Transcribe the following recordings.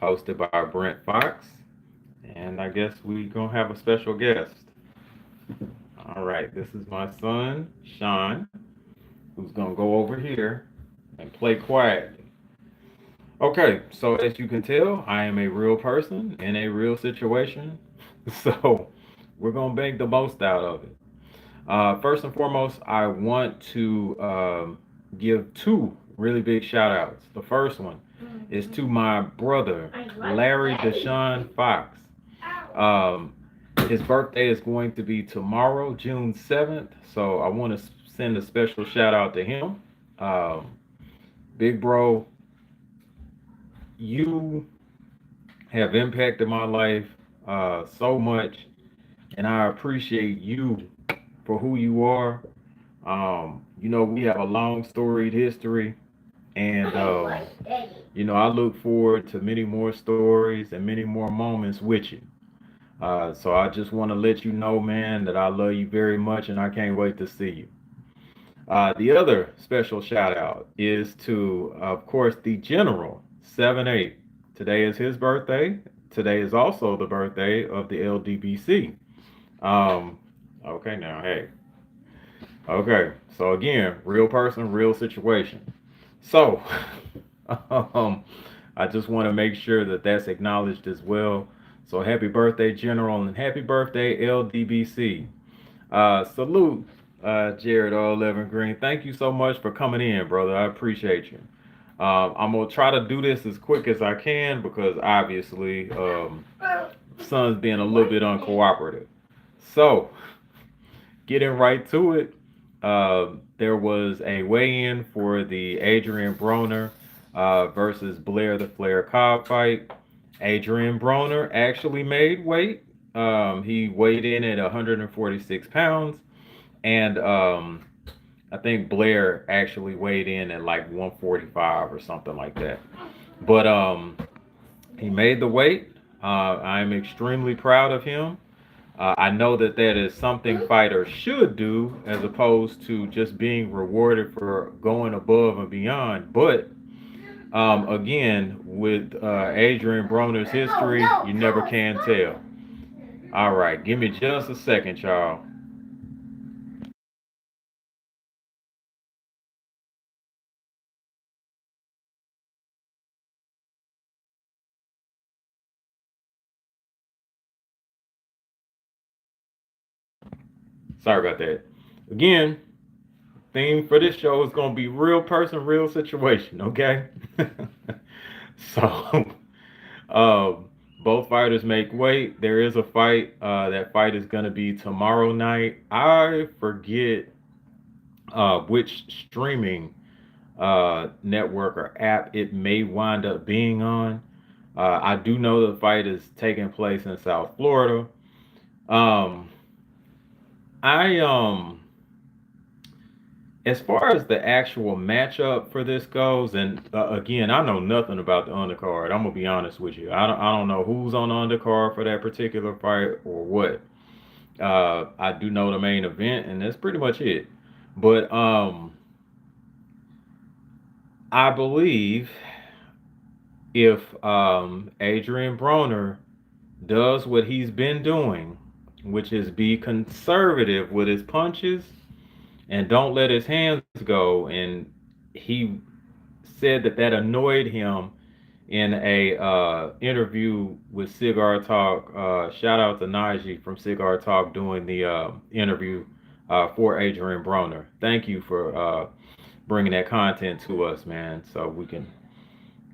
hosted by Brent Fox. And I guess we gonna have a special guest. All right, this is my son, Sean, who's gonna go over here and play quietly. Okay, so as you can tell, I am a real person in a real situation. So we're gonna make the most out of it. First and foremost, I want to give two really big shout outs. The first one is to my brother, Larry Deshaun Fox. Um, his birthday is going to be tomorrow, June 7th. So I want to send a special shout out to him. Um, Big bro, you have impacted my life so much, and I appreciate you for who you are. We have a long storied history, and I look forward to many more stories and many more moments with you. So I just want to let you know, man, that I love you very much, and I can't wait to see you. The other special shout out is to, of course, the General 7-8. Today is his birthday. Today is also the birthday of the LDBC. Um, okay, now, hey, okay, so again, real person, real situation. So, um, I just want to make sure that that's acknowledged as well. So, happy birthday, General, and happy birthday, LDBC. Salute, Jared O11 Green. Thank you so much for coming in, brother. I appreciate you. I'm gonna try to do this as quick as I can because obviously, son's being a little bit uncooperative. So, getting right to it, there was a weigh-in for the Adrian Broner versus Blair the Flair Cobb fight. Adrian Broner actually made weight. He weighed in at 146 pounds, and I think Blair actually weighed in at like 145 or something like that. But he made the weight. I'm extremely proud of him. I know that that is something fighters should do as opposed to just being rewarded for going above and beyond. But again, with Adrian Broner's history, you never can tell. All right, give me just a second, y'all. Sorry about that. Again, theme for this show is going to be real person, real situation, okay? So, um, both fighters make weight. There is a fight. That fight is going to be tomorrow night. I forget which streaming network or app it may wind up being on. I do know the fight is taking place in South Florida. Um, I as far as the actual matchup for this goes, and again, I know nothing about the undercard. I'm gonna be honest with you. I don't know who's on the undercard for that particular fight or what. I do know the main event, and that's pretty much it. But I believe if Adrian Broner does what he's been doing, which is be conservative with his punches and don't let his hands go, and he said that that annoyed him in a interview with Cigar Talk. Shout out to Najee from Cigar Talk doing the interview for Adrian Broner. Thank you for bringing that content to us, man, so we can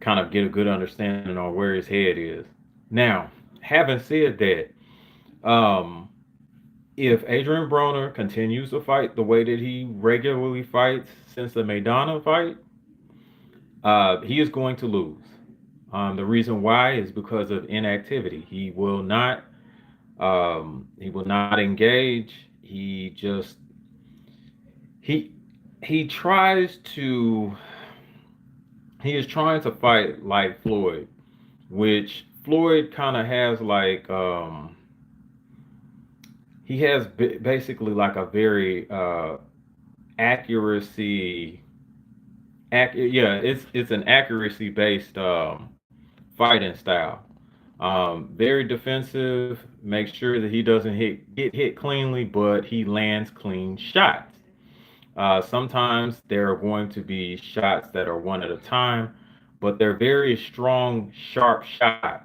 kind of get a good understanding on where his head is. Now, having said that, um, if Adrian Broner continues to fight the way that he regularly fights since the Maidana fight, he is going to lose. The reason why is because of inactivity. He will not engage. He he tries to he is trying to fight like Floyd, which Floyd kind of has like he has basically like a very accuracy yeah, it's an accuracy based fighting style. Very defensive, makes sure that he doesn't get hit cleanly, but he lands clean shots. Sometimes there are going to be shots that are one at a time, but they're very strong, sharp shots.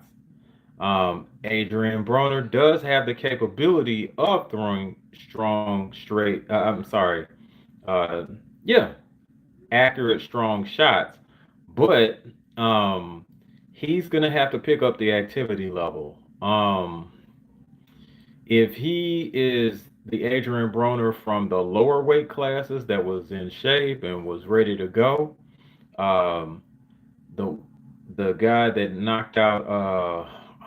Adrian Broner does have the capability of throwing strong, straight, I'm sorry, uh, yeah, accurate, strong shots, but um, he's going to have to pick up the activity level. If he is the Adrian Broner from the lower weight classes that was in shape and was ready to go, um, the the guy that knocked out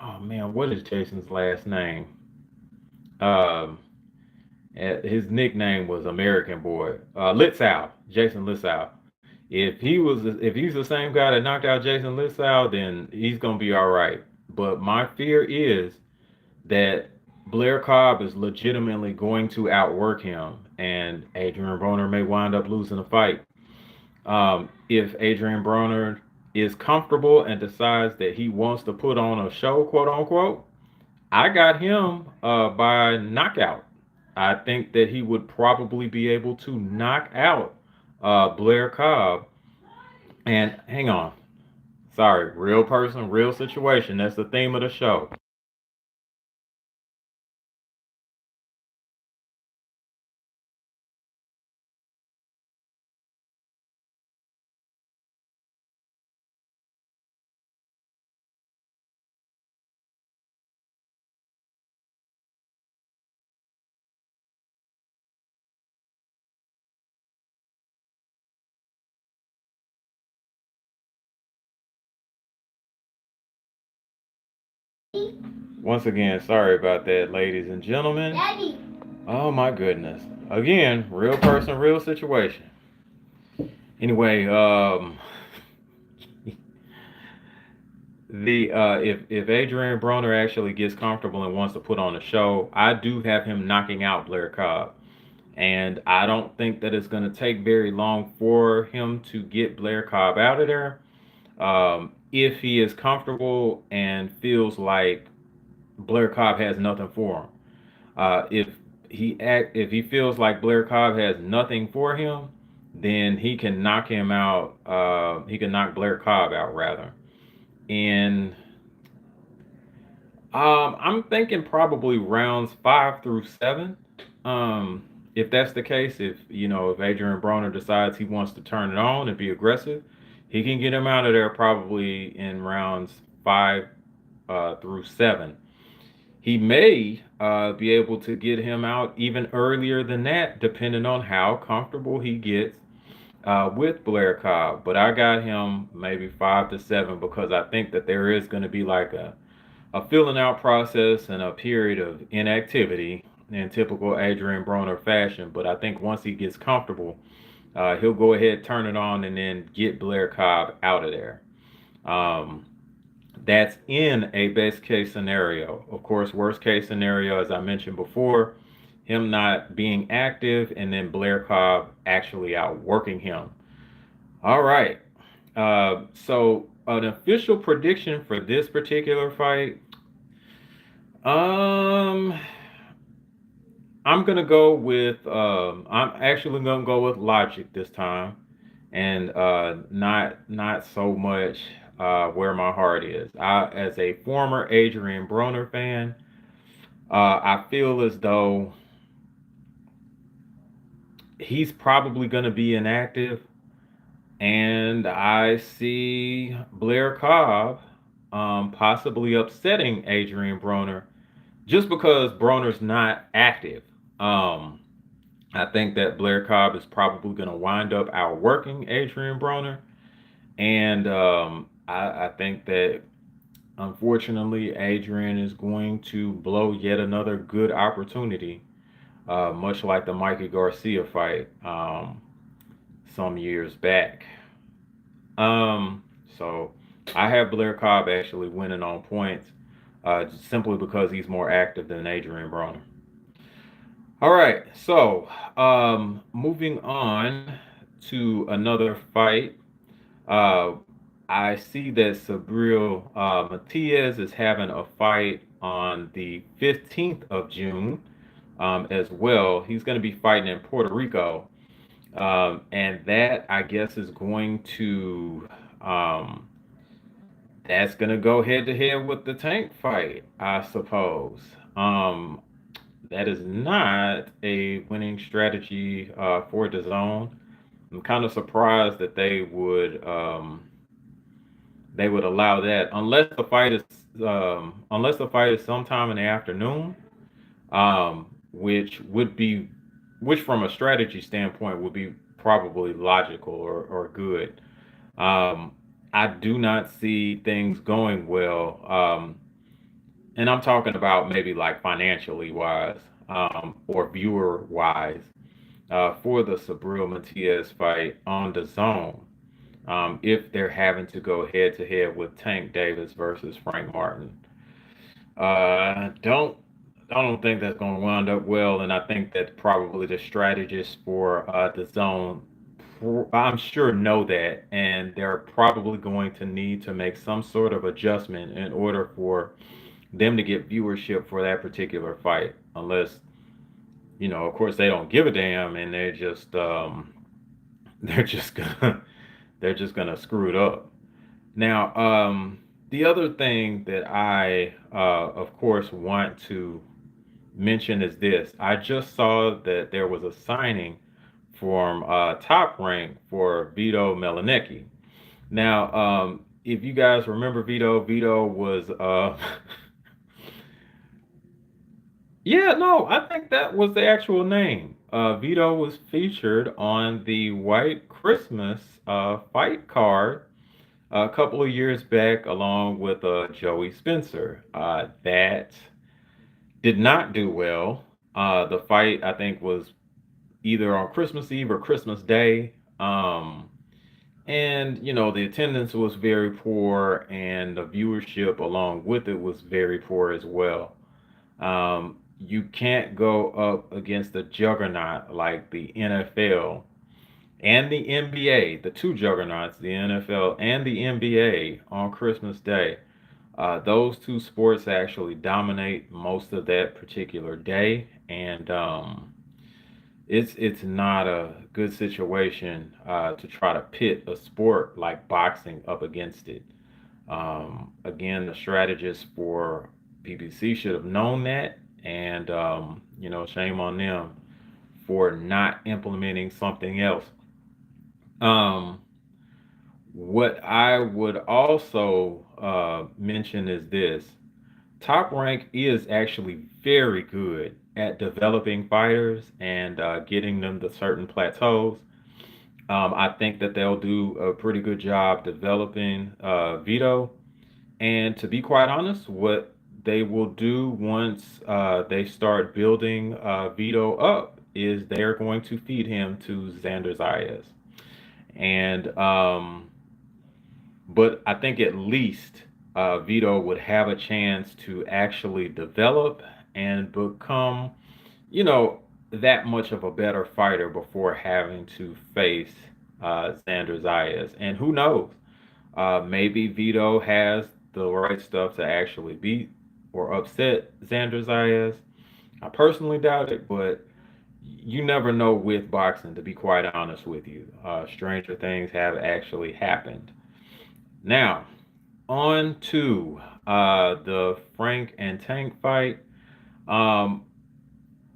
oh man, what is Jason's last name? Um, his nickname was American Boy. Litzow, Jason Litzow. If he's the same guy that knocked out Jason Litzow, then he's gonna be all right. But my fear is that Blair Cobb is legitimately going to outwork him, and Adrian Broner may wind up losing the fight. If Adrian Broner is comfortable and decides that he wants to put on a show, quote unquote, I got him by knockout. I think that he would probably be able to knock out Blair Cobb. And hang on, sorry, real person, real situation. That's the theme of the show. Once again, sorry about that, ladies and gentlemen. Daddy. Oh my goodness. Again, real person, real situation. Anyway, the if Adrian Broner actually gets comfortable and wants to put on a show, I do have him knocking out Blair Cobb. And I don't think that it's going to take very long for him to get Blair Cobb out of there. If he is comfortable and feels like Blair Cobb has nothing for him. If if he feels like Blair Cobb has nothing for him, then he can knock him out. He can knock Blair Cobb out rather. And I'm thinking probably rounds 5 through 7. If that's the case, if Adrian Broner decides he wants to turn it on and be aggressive, he can get him out of there probably in rounds 5 through 7. He may be able to get him out even earlier than that, depending on how comfortable he gets with Blair Cobb. But I got him maybe 5 to 7 because I think that there is going to be like a filling out process and a period of inactivity in typical Adrian Broner fashion. But I think once he gets comfortable, he'll go ahead, turn it on, and then get Blair Cobb out of there. Um, that's in a best case scenario. Of course, worst case scenario, as I mentioned before, him not being active and then Blair Cobb actually outworking him. All right. So an official prediction for this particular fight. Um, I'm gonna go with. I'm actually gonna go with logic this time, and not so much where my heart is. As a former Adrian Broner fan, I feel as though he's probably gonna be inactive, and I see Blair Cobb possibly upsetting Adrian Broner just because Broner's not active. Um, I think that Blair Cobb is probably going to wind up outworking Adrian Broner. And I think that unfortunately, Adrian is going to blow yet another good opportunity, much like the Mikey Garcia fight some years back. So I have Blair Cobb actually winning on points simply because he's more active than Adrian Broner. All right, so moving on to another fight. Uh, I see that Sabril Matias is having a fight on the 15th of June as well. He's going to be fighting in Puerto Rico. And that, I guess, is going to um, that's gonna go head to head with the Tank fight, I suppose. Um, that is not a winning strategy for DAZN. I'm kind of surprised that they would allow that unless the fight is sometime in the afternoon, which would be which from a strategy standpoint would be probably logical or good. Um, I do not see things going well. And I'm talking about maybe like financially wise, or viewer wise, for the Sabril Matias fight on the zone. If they're having to go head to head with Tank Davis versus Frank Martin. Don't I don't think that's going to wind up well, and I think that probably the strategists for the zone, I'm sure, know that, and they're probably going to need to make some sort of adjustment in order for them to get viewership for that particular fight. Unless, of course, they don't give a damn, and they're just gonna they're just gonna screw it up. Now, the other thing that I, of course, want to mention is this. I just saw that there was a signing from Top Rank for Vito Melanecki. Now, if you guys remember Vito was, yeah, no, I think that was the actual name. Vito was featured on the White Christmas fight card a couple of years back, along with Joey Spencer. That did not do well. The fight, I think, was either on Christmas Eve or Christmas Day. And the attendance was very poor, and the viewership along with it was very poor as well. You can't go up against a juggernaut like the NFL and the NBA, the two juggernauts, the NFL and the NBA, on Christmas Day. Those two sports actually dominate most of that particular day, and it's not a good situation to try to pit a sport like boxing up against it. Again, the strategists for PBC should have known that, and shame on them for not implementing something else. Um, what I would also mention is this. Top Rank is actually very good at developing fighters and getting them to certain plateaus. I think that they'll do a pretty good job developing Vito. And to be quite honest, what they will do once they start building Vito up is they are going to feed him to Xander Zayas. And but I think at least Vito would have a chance to actually develop and become, you know, that much of a better fighter before having to face Xander Zayas. And who knows? Maybe Vito has the right stuff to actually beat or upset Xander Zayas. I personally doubt it, but you never know with boxing, to be quite honest with you. Stranger things have actually happened. Now, on to the Frank and Tank fight. Um,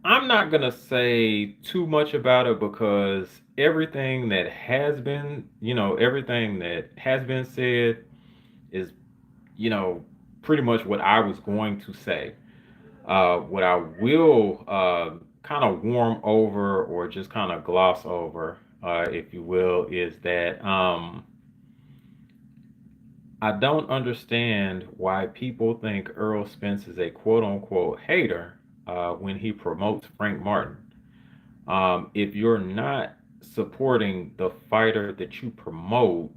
I'm not gonna say too much about it because everything that has been said is, you know, pretty much what I was going to say. What I will kind of warm over or just kind of gloss over, if you will, is that I don't understand why people think Earl Spence is a quote unquote hater when he promotes Frank Martin. If you're not supporting the fighter that you promote,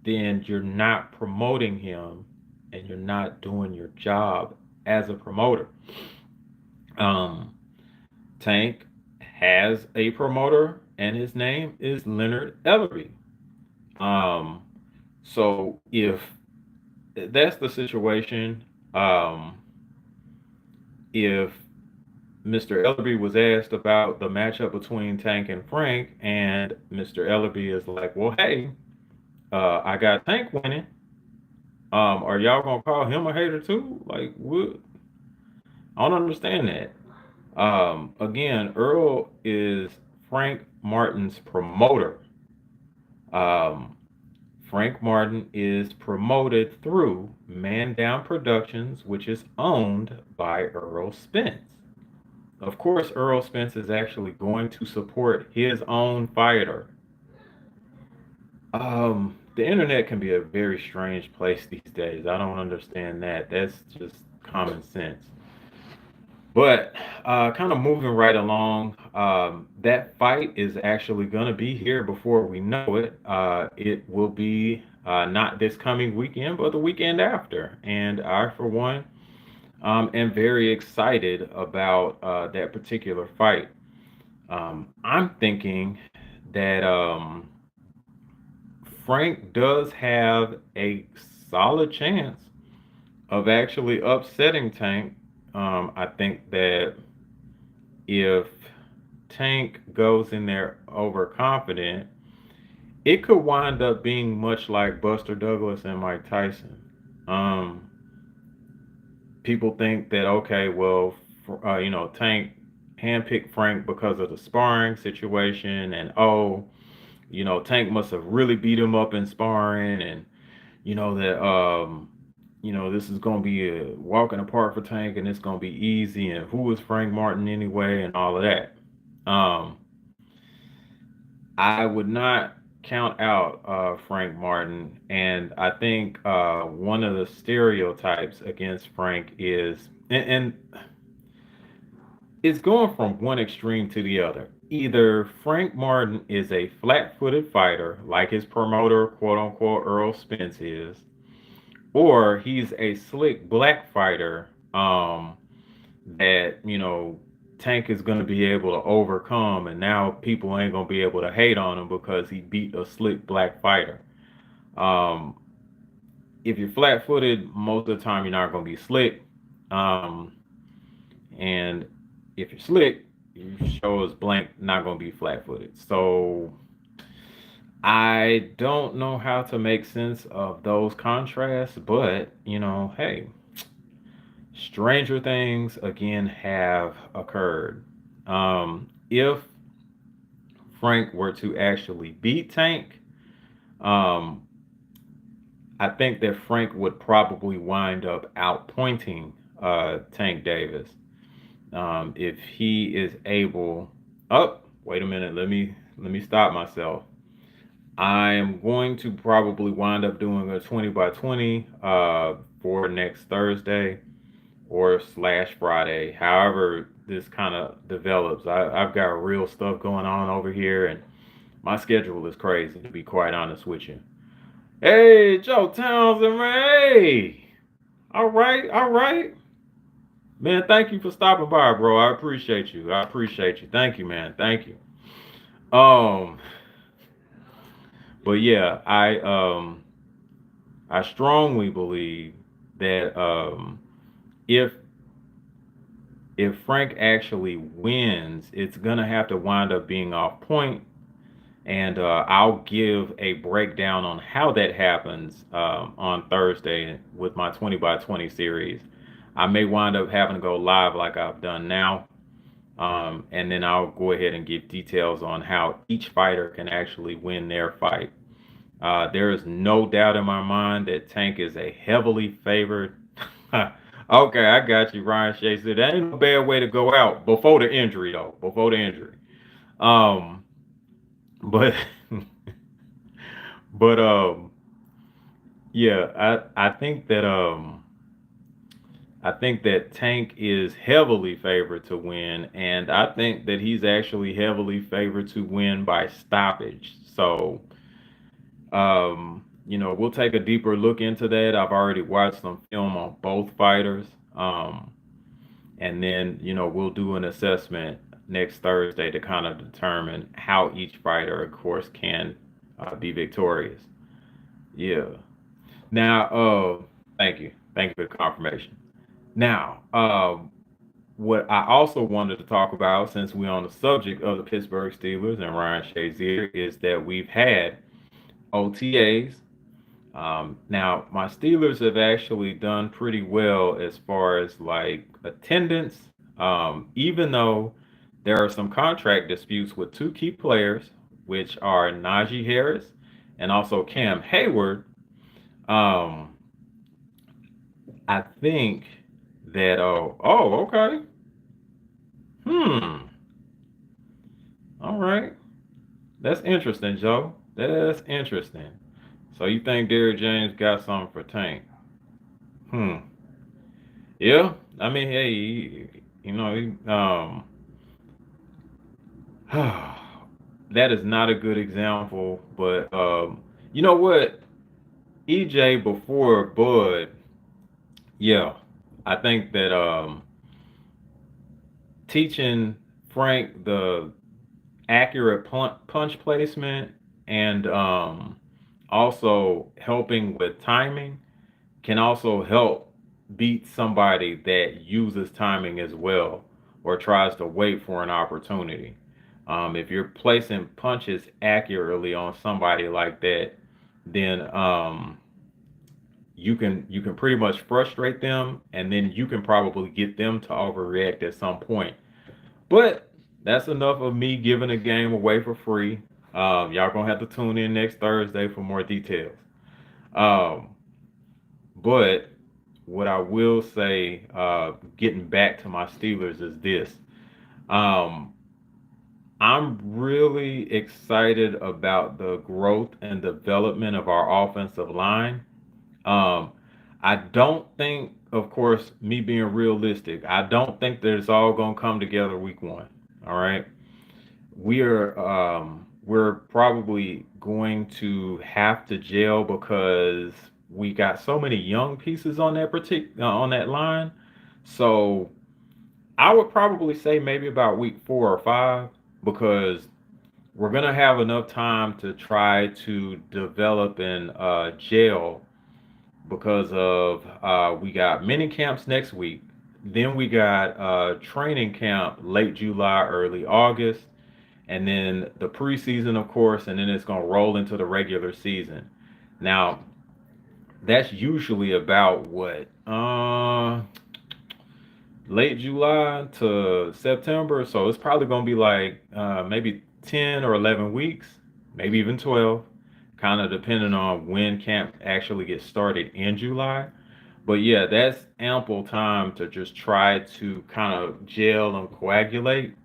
then you're not promoting him and you're not doing your job as a promoter. Um, Tank has a promoter, and his name is Leonard Ellery. Um, So if that's the situation, um, if Mr. Ellerby was asked about the matchup between Tank and Frank, and Mr. Ellerby is like, "Well, hey, I got Tank winning. Are y'all gonna call him a hater too? Like, what? I don't understand that." Again, Earl is Frank Martin's promoter. Um, Frank Martin is promoted through Man Down Productions, which is owned by Earl Spence. Of course, Earl Spence is actually going to support his own fighter. The internet can be a very strange place these days. I don't understand that. That's just common sense. But kind of moving right along, that fight is actually going to be here before we know it. It will be not this coming weekend, but the weekend after. And I, for one, am very excited about that particular fight. I'm thinking that Frank does have a solid chance of actually upsetting Tank. I think that if Tank goes in there overconfident, it could wind up being much like Buster Douglas and Mike Tyson. Um, People think that okay, well, Tank handpicked Frank because of the sparring situation, and oh, Tank must have really beat him up in sparring, and that this is gonna be a walk in the park for Tank, and it's gonna be easy, and who is Frank Martin anyway, and all of that. Um, I would not count out Frank Martin, and I think one of the stereotypes against Frank is, and it's going from one extreme to the other. Either Frank Martin is a flat-footed fighter, like his promoter, quote unquote, Earl Spence is, or he's a slick black fighter that Tank is going to be able to overcome, and now people ain't going to be able to hate on him because he beat a slick black fighter. Um, if you're flat-footed, most of the time you're not going to be slick, um, and if you're slick, you show as blank not going to be flat-footed. So I don't know how to make sense of those contrasts, but hey, stranger things again have occurred. If Frank were to actually beat Tank, um, I think that Frank would probably wind up outpointing Tank Davis. If he is able, oh, wait a minute, let me stop myself. I am going to probably wind up doing a 20 by 20 for next Thursday or slash Friday, however this kind of develops. I've got real stuff going on over here, and my schedule is crazy, to be quite honest with you. Hey, Joe Townsend, man. Hey, all right, all right. Man, thank you for stopping by, bro. I appreciate you. I appreciate you. Thank you, man. Thank you. Um, but yeah, I strongly believe that if if Frank actually wins, it's gonna have to wind up being off point, and I'll give a breakdown on how that happens on Thursday with my 20 by 20 series. I may wind up having to go live like I've done now, and then I'll go ahead and give details on how each fighter can actually win their fight. There is no doubt in my mind that Tank is a heavily favored. Okay, I got you, Ryan Shea said. That ain't no bad way to go out before the injury, though. Before the injury. Um, but but yeah, I think that Tank is heavily favored to win, and I think that he's actually heavily favored to win by stoppage. So we'll take a deeper look into that. I've already watched some film on both fighters. And then, we'll do an assessment next Thursday to kind of determine how each fighter, of course, can be victorious. Yeah. Now, thank you. Thank you for the confirmation. Now, what I also wanted to talk about, since we're on the subject of the Pittsburgh Steelers and Ryan Shazier, is that we've had OTAs. Now, my Steelers have actually done pretty well as far as like attendance, even though there are some contract disputes with two key players, which are Najee Harris and also Cam Hayward. Um, I think that, okay. Hmm. All right. That's interesting, Joe. That's interesting. So you think Derrick James got something for Tank? Hmm. Yeah. I mean, hey, that is not a good example, but you know what? EJ before Bud, yeah. I think that teaching Frank the accurate punch placement and also helping with timing can also help beat somebody that uses timing as well or tries to wait for an opportunity. If you're placing punches accurately on somebody like that, then you can pretty much frustrate them, and then you can probably get them to overreact at some point. But that's enough of me giving the game away for free. Y'all gonna have to tune in next Thursday for more details. Um, but what I will say, getting back to my Steelers, is this. Um, I'm really excited about the growth and development of our offensive line. Um, I don't think, of course, me being realistic, I don't think that it's all gonna come together week one. All right. We're probably going to have to jail because we got so many young pieces on on that line. So I would probably say maybe about week 4 or 5, because we're gonna have enough time to try to develop and jail, because of we got mini camps next week. Then we got training camp late July, early August, and then the preseason, of course, and then it's going to roll into the regular season. Now, that's usually about what? Late July to September. So it's probably going to be like maybe 10 or 11 weeks, maybe even 12, kind of depending on when camp actually gets started in July. But yeah, that's ample time to just try to kind of gel and coagulate.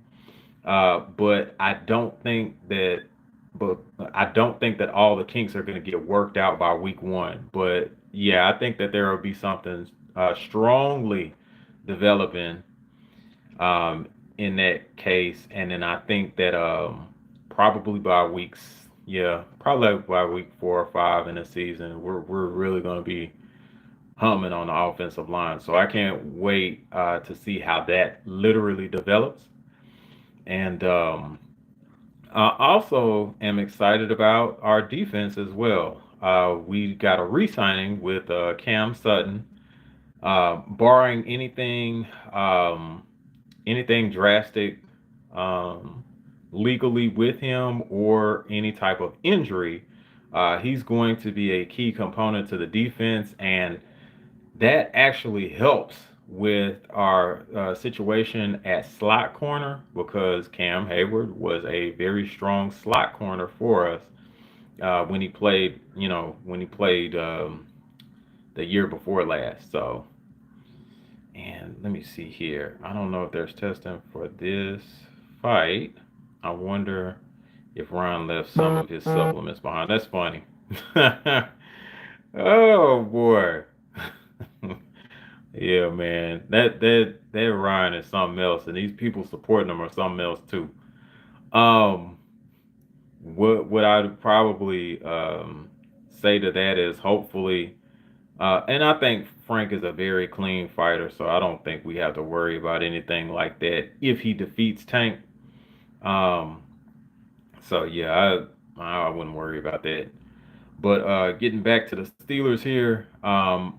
But I don't think that all the kinks are going to get worked out by week one. But yeah, I think that there will be something strongly developing um, in that case, and then I think that probably by probably by week 4 or 5 in the season, we're really going to be humming on the offensive line. So I can't wait to see how that literally develops. And I also am excited about our defense as well. We got a re-signing with Cam Sutton. Barring anything drastic um, legally with him or any type of injury, he's going to be a key component to the defense, and that actually helps with our situation at slot corner, because Cam Hayward was a very strong slot corner for us when he played, the year before last. So, and let me see here. I don't know if there's testing for this fight. I wonder if Ron left some of his supplements behind. That's funny. Oh boy. Yeah, man. That Ryan is something else, and these people supporting him are something else too. Um, what I'd probably say to that is, hopefully, and I think Frank is a very clean fighter, so I don't think we have to worry about anything like that if he defeats Tank. Um, so yeah, I wouldn't worry about that. But getting back to the Steelers here,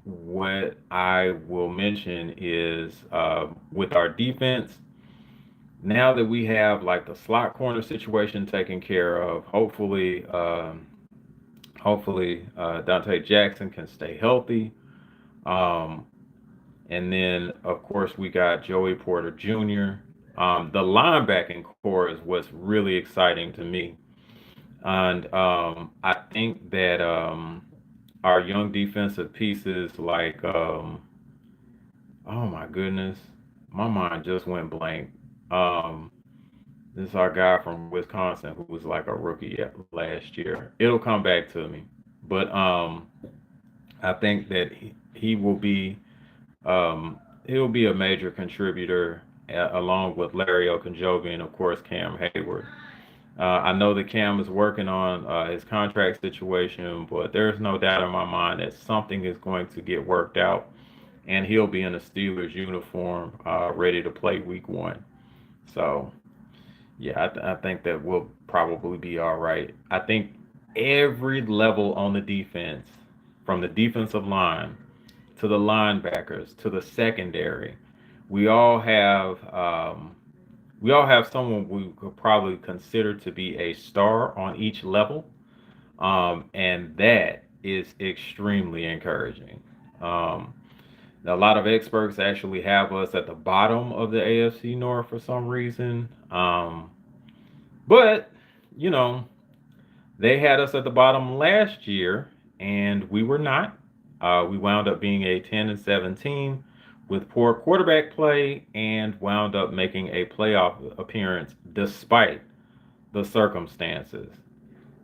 what I will mention is with our defense, now that we have like the slot corner situation taken care of, hopefully Dante Jackson can stay healthy. Um, and then of course we got Joey Porter Jr. The linebacking core is what's really exciting to me, and I think that our young defensive pieces like oh my goodness, my mind just went blank. Um, this is our guy from Wisconsin who was like a rookie last year. It'll come back to me, but I think that he will be he'll be a major contributor along with Larry Okunjobi and of course Cam Hayward. I know that Cam is working on his contract situation, but there's no doubt in my mind that something is going to get worked out, and he'll be in a Steelers uniform, ready to play Week One. So, yeah, I think that we'll probably be all right. I think every level on the defense, from the defensive line to the linebackers to the secondary, we all have we all have someone we could probably consider to be a star on each level, and that is extremely encouraging. Um, a lot of experts actually have us at the bottom of the AFC North for some reason, but you know they had us at the bottom last year, and we were not. We wound up being a 10-17 with poor quarterback play, and wound up making a playoff appearance despite the circumstances.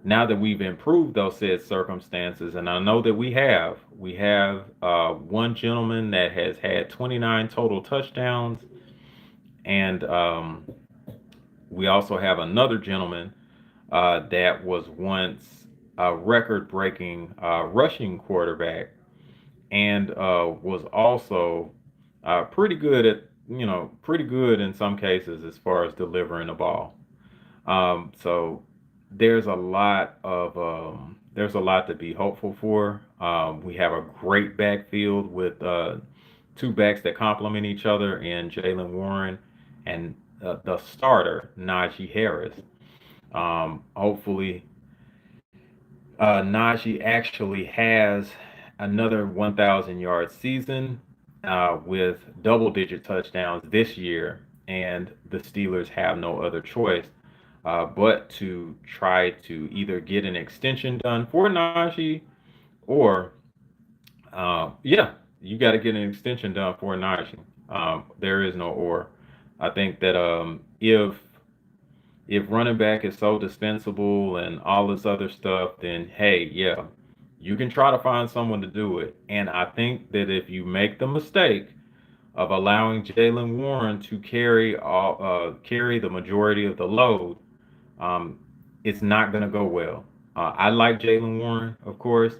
Now that we've improved those said circumstances, and I know that we have one gentleman that has had 29 total touchdowns, and we also have another gentleman that was once a record-breaking rushing quarterback, and was also pretty good at pretty good in some cases as far as delivering the ball. So there's a lot to be hopeful for. We have a great backfield with two backs that complement each other in Jalen Warren and the starter Najee Harris. Hopefully, Najee actually has another 1,000 yard season with double digit touchdowns this year, and the Steelers have no other choice but to try to either get an extension done for Najee or, yeah, you got to get an extension done for Najee. There is no or. I think that if running back is so dispensable and all this other stuff, then hey, yeah, you can try to find someone to do it. And I think that if you make the mistake of allowing Jalen Warren to carry the majority of the load, um, it's not going to go well. I like Jalen Warren, of course,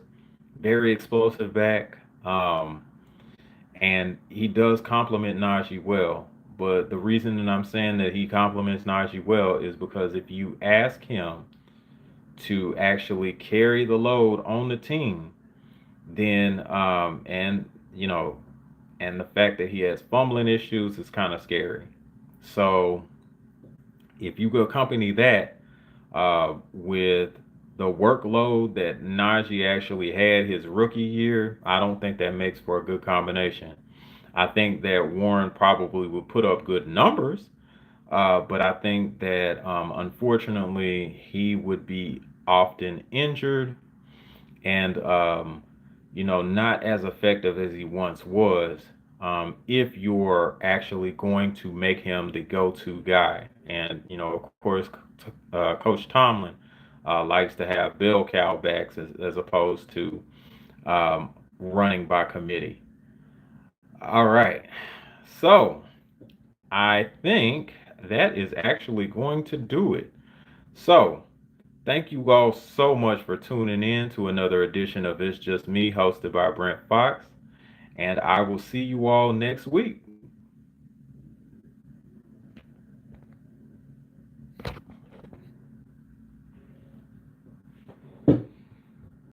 very explosive back. And he does complement Najee well. But the reason that I'm saying that he complements Najee well is because if you ask him to actually carry the load on the team, then and you know, and the fact that he has fumbling issues is kind of scary. So if you could accompany that with the workload that Najee actually had his rookie year, I don't think that makes for a good combination. I think that Warren probably would put up good numbers, but I think that unfortunately he would be often injured and not as effective as he once was. If you're actually going to make him the go-to guy, and of course, Coach Tomlin likes to have bell cow backs as opposed to running by committee. All right, so I think that is actually going to do it. So, thank you all so much for tuning in to another edition of It's Just Me, hosted by Brent Fox. And I will see you all next week.